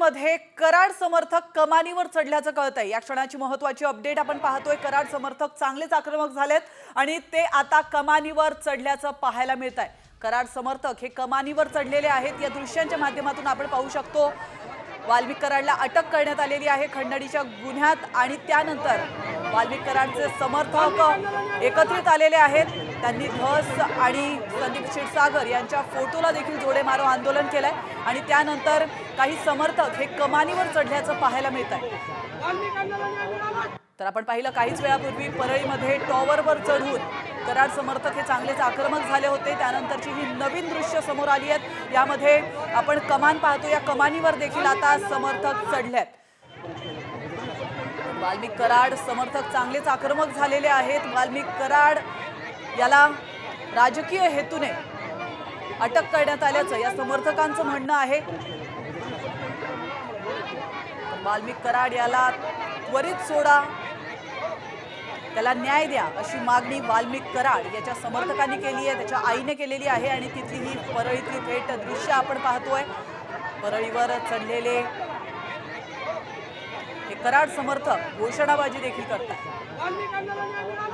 परळीमध्ये कराड समर्थक कमानीवर चढल्याचं कळतंय। या क्षणाची महत्त्वाची अपडेट आपण पाहतोय। कराड समर्थक चांगलेच आक्रमक झालेत आणि ते आता कमानीवर चढल्याचं पाहायला मिळतंय। कराड समर्थक हे कमानीवर चढलेले आहेत। या दृश्यांच्या माध्यमातून आपण पाहू शकतो वाल्मिक कराडला अटक करण्यात आलेली आहे खंडणीच्या गुन्ह्यात आणि त्यानंतर वाल्मिक कराडचे समर्थक एकत्रित आलेले आहेत। त्यांनी धस आणि संदीप क्षीरसागर यांच्या फोटोला देखील जोडे मारो आंदोलन केलंय आणि त्यानंतर काही समर्थक हे कमानीवर चढल्याचं पाहायला मिळतंय। तर आपण पाहिलं काहीच वेळापूर्वी परळीमध्ये टॉवरवर चढून कराड समर्थक हे चांगलेच आक्रमक झाले होते। त्यानंतरची ही नवीन दृश्य समोर आली आहेत। यामध्ये आपण कमान पाहतो, या कमानीवर देखील आता समर्थक चढलेत। वाल्मिक कराड समर्थक चांगलेच आक्रमक झालेले आहेत। वाल्मिक कराड याला राजकीय हेतूने अटक करण्यात आल्याचं या समर्थकांचं म्हणणं आहे। वाल्मिक कराड याला त्वरित सोडा, त्याला न्याय द्या अशी मागणी वाल्मिक कराड याच्या समर्थकांनी केली आहे, त्याच्या आईने केलेली आहे आणि तिथली ही परळीतली थेट दृश्य आपण पाहतोय। परळीवर चढलेले हे कराड समर्थक घोषणाबाजी देखील करतात।